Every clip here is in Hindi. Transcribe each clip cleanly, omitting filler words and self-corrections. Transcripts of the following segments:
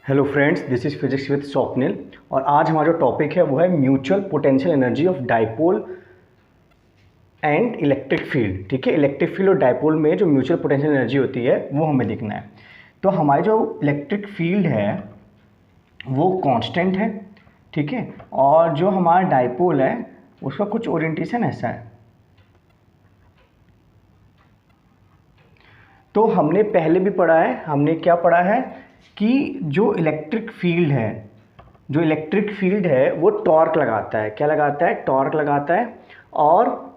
Hello friends, this is physics with Swapnil. और आज हमारा जो टॉपिक है वो है mutual potential energy of dipole and electric field. ठीक है, इलेक्ट्रिक फील्ड और डाइपोल में जो म्यूचुअल पोटेंशियल एनर्जी होती है वो हमें देखना है। तो हमारी जो इलेक्ट्रिक फील्ड है वो कांस्टेंट है, ठीक है, और जो हमारा डाइपोल है उसका कुछ ओरिएंटेशन ऐसा है। तो हमने पहले भी पढ़ा है, हमने क्या पढ़ा है कि जो इलेक्ट्रिक फील्ड है वो टॉर्क लगाता है। क्या लगाता है? टॉर्क लगाता है। और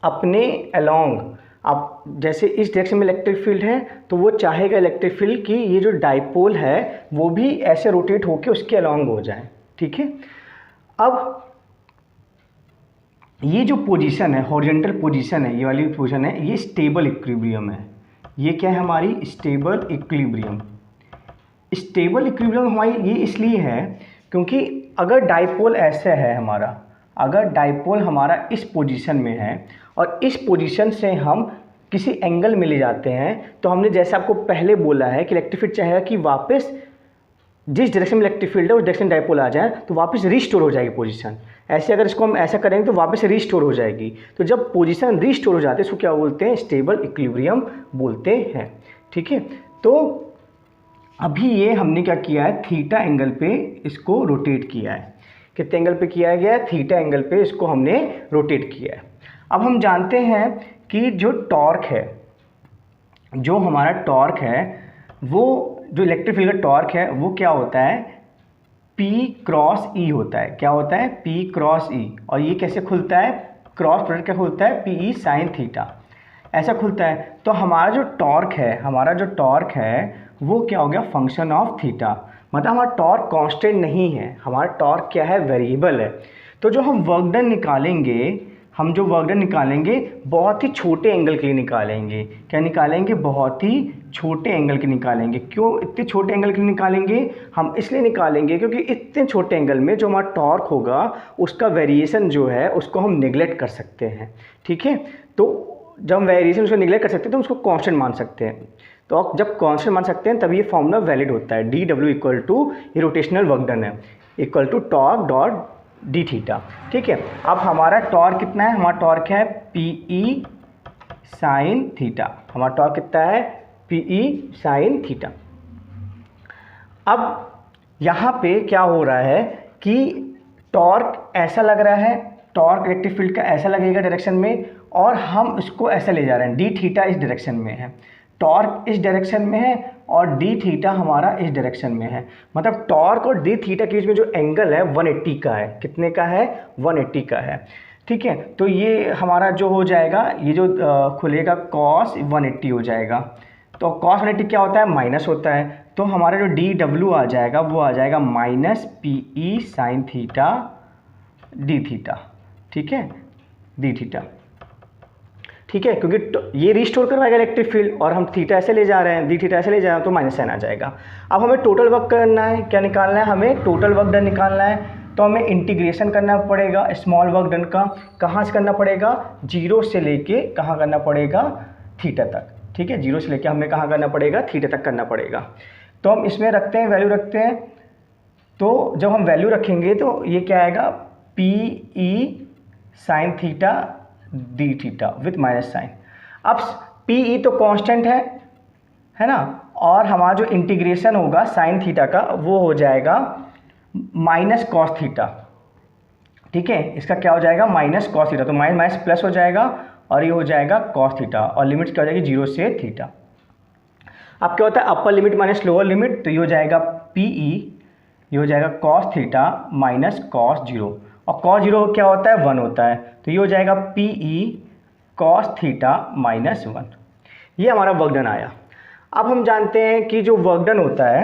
अपने अलोंग, अब जैसे इस डायरेक्शन में इलेक्ट्रिक फील्ड है तो वो चाहेगा इलेक्ट्रिक फील्ड की ये जो डाइपोल है वो भी ऐसे रोटेट होकर उसके अलोंग हो जाए। ठीक है, अब ये जो पोजीशन है, हॉरिजॉन्टल पोजीशन है, ये वाली पोजीशन है, ये स्टेबल इक्विलिब्रियम है। ये क्या है? हमारी स्टेबल इक्विलिब्रियम। स्टेबल इक्विलिब्रियम हमारी ये इसलिए है क्योंकि अगर डाइपोल ऐसे है हमारा, अगर डाइपोल हमारा इस पोजीशन में है और इस पोजीशन से हम किसी एंगल में ले जाते हैं तो हमने जैसे आपको पहले बोला है कि इलेक्ट्रिक फील्ड चाहेगा कि वापस जिस डायरेक्शन में इलेक्ट्रिक फील्ड है उस डायरेक्शन डाइपोल आ जाए तो वापस रीस्टोर हो जाएगी पोजीशन। ऐसे अगर इसको हम ऐसा करेंगे तो वापस रीस्टोर हो जाएगी। तो जब पोजीशन रीस्टोर हो जाती है इसको क्या बोलते हैं? स्टेबल इक्विलिब्रियम बोलते हैं। ठीक है, तो अभी ये हमने क्या किया है, थीटा एंगल पे इसको रोटेट किया है। कितने एंगल पे किया गया है? थीटा एंगल पे इसको हमने रोटेट किया है। अब हम जानते हैं कि जो टॉर्क है, जो हमारा टॉर्क है, वो जो इलेक्ट्रिक फील्ड का टॉर्क है वो क्या होता है? P क्रॉस E होता है। क्या होता है? P cross E। और ये कैसे खुलता है? क्रॉस प्रोडक्ट क्या खुलता है? PE साइन थीटा, ऐसा खुलता है। तो हमारा जो टॉर्क है वो क्या हो गया? Function of theta. मतलब हमारा टॉर्क कांस्टेंट नहीं है, हमारा टॉर्क क्या है? वेरिएबल है। तो जो हम वर्क डन निकालेंगे बहुत ही छोटे एंगल के लिए निकालेंगे। क्या निकालेंगे? बहुत ही छोटे एंगल के निकालेंगे। क्यों इतने छोटे एंगल के लिए निकालेंगे? हम इसलिए निकालेंगे क्योंकि इतने छोटे एंगल में जो हमारा टॉर्क होगा उसका वेरिएशन जो है उसको हम निगलेक्ट कर सकते हैं। ठीक है, तो जब हम वेरिएशन उसको निगलेक्ट कर सकते हैं तो उसको कांस्टेंट मान सकते हैं। तो जब कांस्टेंट मान सकते हैं तब ये फॉर्मूला वैलिड होता है। DW इक्वल टू, ये रोटेशनल वर्क डन है, equal to torque dot d theta. ठीक है, अब हमारा टॉर्क कितना है? हमारा टॉर्क है PE साइन थीटा। हमारा टॉर्क कितना है? PE sine theta. अब यहाँ पे क्या हो रहा है कि टॉर्क ऐसा लग रहा है, टॉर्क इलेक्ट्रिक फील्ड का ऐसा लगेगा डायरेक्शन में, और हम इसको ऐसा ले जा रहे हैं। डी थीटा इस डायरेक्शन में है, टॉर्क इस डायरेक्शन में है और डी थीटा हमारा इस डायरेक्शन में है। मतलब टॉर्क और डी थीटा के बीच में जो एंगल है 180 का है। कितने का है? 180 का है। ठीक है, तो ये हमारा जो हो जाएगा, ये जो खुलेगा cos 180 हो जाएगा। तो cos 180 क्या होता है? माइनस होता है। तो हमारा जो DW आ जाएगा वो आ जाएगा minus PE sine theta d theta. ठीक है, डी थीटा। ठीक है, क्योंकि ये रिस्टोर करवाएगा इलेक्ट्रिक फील्ड और हम थीटा ऐसे ले जा रहे हैं, डी थीटा ऐसे ले जा रहे हैं, तो माइनस साइन आ जाएगा। अब हमें टोटल वर्क करना है। क्या निकालना है? हमें टोटल वर्क डन निकालना है। तो हमें इंटीग्रेशन करना पड़ेगा स्मॉल वर्क डन का। कहाँ से करना पड़ेगा? 0 से लेके कहाँ करना पड़ेगा? थीटा तक। ठीक है, 0 से लेके हमें कहाँ करना पड़ेगा? थीटा तक करना पड़ेगा। तो हम इसमें रखते हैं, वैल्यू रखते हैं। तो जब हम वैल्यू रखेंगे तो ये क्या आएगा? PE sine theta d theta with minus sine. अब PE तो कांस्टेंट है ना, और हमारा जो इंटीग्रेशन होगा साइन थीटा का वो हो जाएगा माइनस कॉस थीटा। ठीक है, इसका क्या हो जाएगा? Minus cos theta. तो माइनस माइनस प्लस हो जाएगा और ये हो जाएगा कॉस थीटा, और लिमिट क्या हो जाएगी? 0 से थीटा। अब क्या होता है? Upper limit minus lower limit, तो ये हो जाएगा PE, ये हो जाएगा कॉस थीटा माइनस कॉस 0, और कॉस 0 क्या होता है? 1 होता है। तो ये हो जाएगा PE कॉस थीटा माइनस 1। ये हमारा वर्क डन आया। अब हम जानते हैं कि जो वर्क डन होता है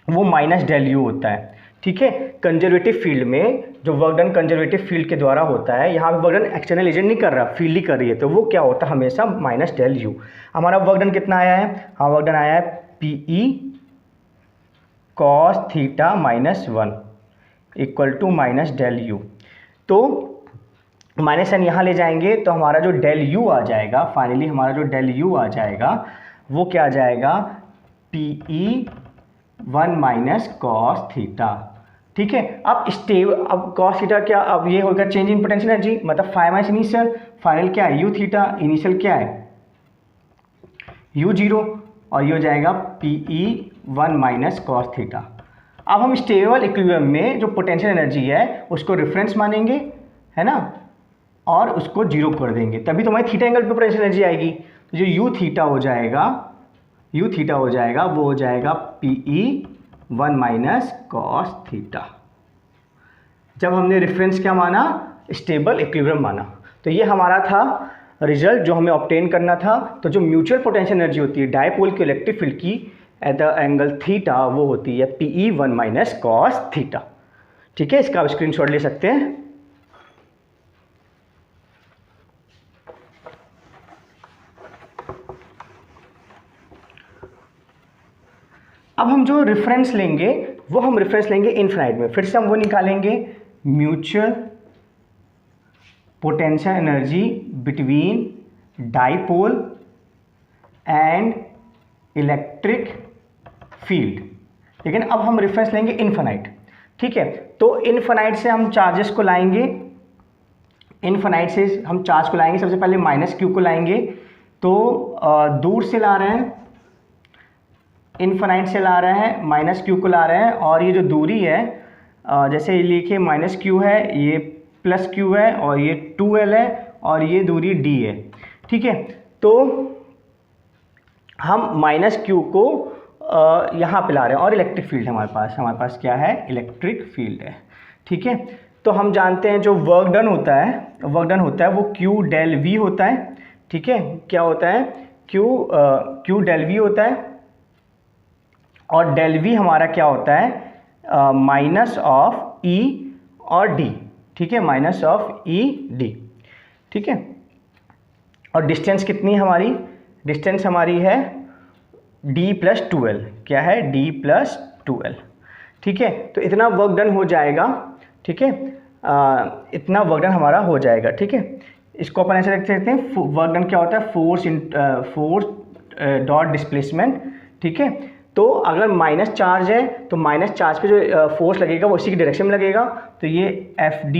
वो माइनस डेल यू होता है। ठीक है, कंजर्वेटिव फील्ड में जो वर्क डन कंजर्वेटिव फील्ड के द्वारा होता है, यहाँ पे वर्क डन एक्सटर्नल एजेंट नहीं कर रहा, फील्ड ही कर रही है, तो वो क्या होता है? हमेशा माइनस डेल यू। हमारा वर्क डन कितना आया है? हाँ, वर्क डन आया है PE cos theta minus 1 equal to minus del U. तो माइनस साइन यहाँ ले जाएंगे तो हमारा जो डेल यू आ जाएगा, फाइनली हमारा जो डेल यू आ जाएगा वो क्या आ जाएगा? PE 1 minus cos theta. ठीक है, अब कॉस थीटा क्या, अब ये होगा चेंज इन पोटेंशियल एनर्जी, मतलब फाइव माइनस इनिशियल, फाइनल क्या है यू थीटा, इनिशियल क्या है यू जीरो, और ये हो जाएगा PE 1 माइनस कॉस थीटा। अब हम स्टेबल इक्विलिब्रियम में जो पोटेंशियल एनर्जी है उसको रेफरेंस मानेंगे, है ना, और उसको जीरो कर देंगे, तभी तो हमारी थीटा एंगल पे पोटेंशियल एनर्जी आएगी। तो जो यू थीटा हो जाएगा वो हो जाएगा PE 1 माइनस कॉस थीटा। जब हमने रेफरेंस क्या माना, स्टेबल इक्विलिब्रियम माना। तो ये हमारा था रिजल्ट जो हमें ऑब्टेन करना था। तो जो म्यूचुअल पोटेंशियल एनर्जी होती है डायपोल की इलेक्ट्रिक फील्ड की एट द एंगल थीटा, वो होती है PE 1 माइनस कॉस थीटा। ठीक है, इसका आप स्क्रीनशॉट ले सकते हैं। अब हम जो रेफरेंस लेंगे वो हम रेफरेंस लेंगे इनफिनाइट में। फिर से हम वो निकालेंगे mutual potential energy between dipole and electric field, लेकिन अब हम रेफरेंस लेंगे इनफिनाइट। ठीक है, तो इनफिनाइट से हम चार्जेस को लाएंगे, इनफिनाइट से हम चार्ज को लाएंगे। सबसे पहले माइनस क्यू को लाएंगे, तो दूर से ला रहे हैं, इनफिनाइट से ला रहे हैं, माइनस क्यू को ला रहे हैं, और ये जो दूरी है जैसे ये लिखिए माइनस क्यू है, ये प्लस क्यू है, और ये 2L है, और ये दूरी D है। ठीक है, तो हम माइनस क्यू को यहाँ पे ला रहे हैं, और इलेक्ट्रिक फील्ड है हमारे पास क्या है, इलेक्ट्रिक फील्ड है। ठीक है, तो हम जानते हैं जो वर्क डन होता है वो Q डेल V होता है। ठीक है, क्या होता है, Q डेल V होता है, और डेल V हमारा क्या होता है, माइनस ऑफ E और D। ठीक है, माइनस ऑफ E D। ठीक है, और डिस्टेंस कितनी है हमारी, डिस्टेंस हमारी है D प्लस 2L। क्या है, D प्लस 2L। ठीक है, तो इतना वर्क डन हो जाएगा। ठीक है, इतना वर्क डन हमारा हो जाएगा। ठीक है, इसको अपन ऐसे लिख सकते हैं, वर्क डन क्या होता है, फोर्स डॉट डिस्प्लेसमेंट। ठीक है, तो अगर माइनस चार्ज है तो माइनस चार्ज पे जो फोर्स लगेगा वो इसी की डायरेक्शन में लगेगा, तो ये FD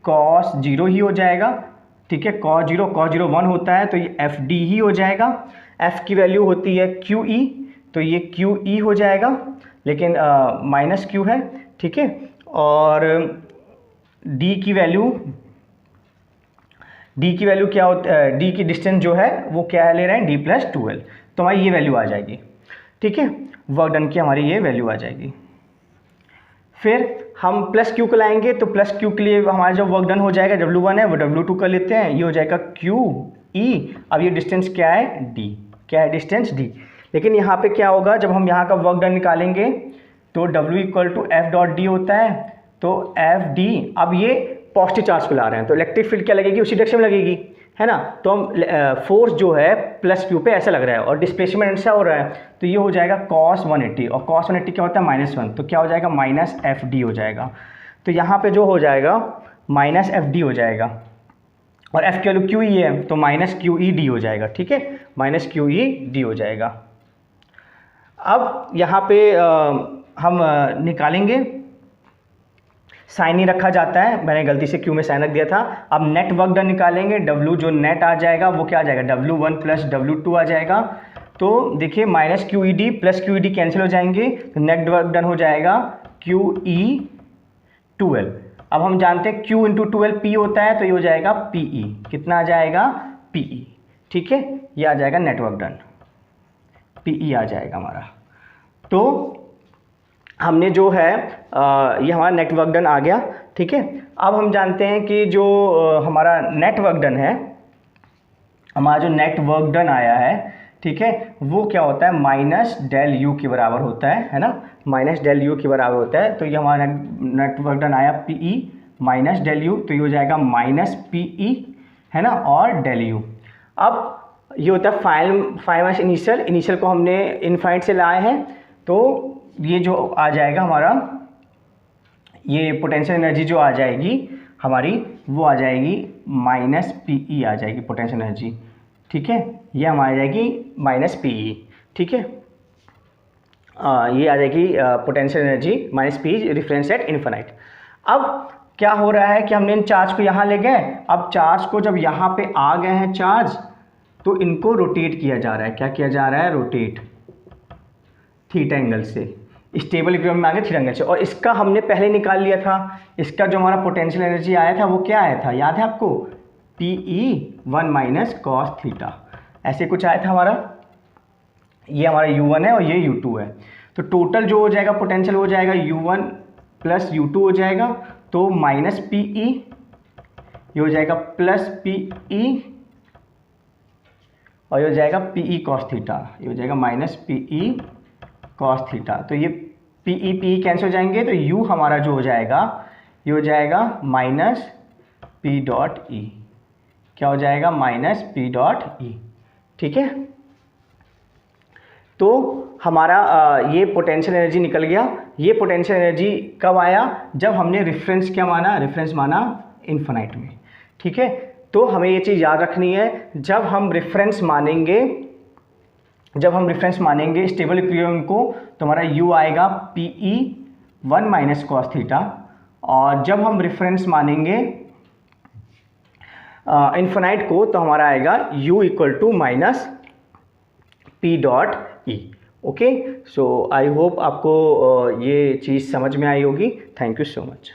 cos 0 ही हो जाएगा। ठीक है, cos 0 1 होता है, तो ये FD ही हो जाएगा। F की वैल्यू होती है QE, तो ये QE हो जाएगा, लेकिन माइनस Q है। ठीक है, और D की वैल्यू क्या होता है, D की डिस्टेंस जो है वो क्या ले रहे हैं, D प्लस 2L, तो हमारी ये वैल्यू आ जाएगी। ठीक है, वर्क डन की हमारी ये वैल्यू आ जाएगी। फिर हम प्लस क्यू को लाएंगे, तो प्लस क्यू के लिए हमारा जो वर्क डन हो जाएगा W1 है वो W2 कर लेते हैं, ये हो जाएगा QE। अब ये डिस्टेंस क्या है, D, क्या है डिस्टेंस D। लेकिन यहाँ पे क्या होगा, जब हम यहाँ का वर्क डन निकालेंगे तो W equal to F dot D होता है, तो FD, अब ये पॉजिटिव चार्ज को ला रहे हैं तो इलेक्ट्रिक फील्ड क्या लगेगी, उसी डायरेक्शन में लगेगी, है ना। तो हम फोर्स जो है प्लस क्यू पे ऐसा लग रहा है, और डिस्प्लेसमेंट ऐसा हो रहा है, तो ये हो जाएगा cos 180, और cos 180 क्या होता है, -1, तो क्या हो जाएगा, माइनस FD हो जाएगा। तो यहाँ पे जो हो जाएगा माइनस FD हो जाएगा, और F की वैल्यू QE है, तो माइनस QED हो जाएगा। ठीक है, माइनस QED हो जाएगा। अब यहाँ पे हम निकालेंगे, साइन ही रखा जाता है, मैंने गलती से क्यू में साइन रख दिया था। अब नेट वर्क डन निकालेंगे, W जो नेट आ जाएगा वो क्या आ जाएगा, W1 प्लस W2 आ जाएगा। तो देखिए minus QED plus QED cancel हो जाएंगे, तो नेट वर्क डन हो जाएगा QE 2L। अब हम जानते हैं Q इंटू 2L P होता है, तो ये हो जाएगा PE, कितना आ जाएगा, PE। ठीक है, ये आ जाएगा नेट वर्क डन, PE आ जाएगा हमारा। तो हमने जो है ये हमारा नेट वर्क डन आ गया। ठीक है, अब हम जानते हैं कि जो हमारा नेट वर्क डन है, हमारा जो नेट वर्क डन आया है, ठीक है, वो क्या होता है, माइनस डेल यू के बराबर होता है ना, माइनस डेल यू के बराबर होता है। तो ये हमारा नेट वर्क डन आया PE माइनस डेल यू, तो ये हो जाएगा माइनस PE, है ना, और डेल यू। अब ये होता है फाइनल इनिशियल को हमने इनफाइनाइट से लाए हैं, तो ये जो आ जाएगा हमारा, ये पोटेंशियल एनर्जी जो आ जाएगी हमारी, वो आ जाएगी माइनस PE आ जाएगी पोटेंशियल एनर्जी। ठीक है, ये हमारी आ जाएगी माइनस PE। ठीक है, ये आ जाएगी potential energy minus P reference at infinite. अब क्या हो रहा है कि हमने इन चार्ज को यहाँ ले गए, अब चार्ज को जब यहाँ पे आ गए हैं चार्ज, तो इनको रोटेट किया जा रहा है। क्या किया जा रहा है? रोटेट थीटा एंगल से, स्टेबल इक्विलिब्रियम में आ गए थीटा एंगल से। और इसका हमने पहले निकाल लिया था, इसका जो हमारा पोटेंशियल एनर्जी आया था वो क्या आया था, याद है आपको? PE1 माइनस कॉस थीटा, ऐसे कुछ आया था हमारा। ये हमारा U1 है और ये U2 है। तो टोटल जो हो जाएगा पोटेंशियल हो जाएगा U1 प्लस U2 हो जाएगा, तो माइनस PE, ये हो जाएगा प्लस PE, और ये हो जाएगा PE कॉस थीटा, ये हो जाएगा माइनस PE कॉस थीटा। तो ये PE कैंसिल हो जाएंगे, तो U हमारा जो हो जाएगा ये हो जाएगा माइनस P डॉट E। क्या हो जाएगा? Minus P dot E। ठीक है, तो हमारा ये पोटेंशियल एनर्जी निकल गया। ये पोटेंशियल एनर्जी कब आया? जब हमने रेफरेंस क्या माना? रेफरेंस माना इन्फिनाइट में। ठीक है, तो हमें ये चीज़ याद रखनी है, जब हम रेफरेंस मानेंगे स्टेबल इक्विलिब्रियम को, तो हमारा U आएगा PE1 माइनस कॉस थीटा, और जब हम रेफरेंस मानेंगे इन्फिनाइट को, तो हमारा आएगा U equal to minus P dot E। Okay, so I hope आपको ये चीज़ समझ में आई होगी। Thank you so much.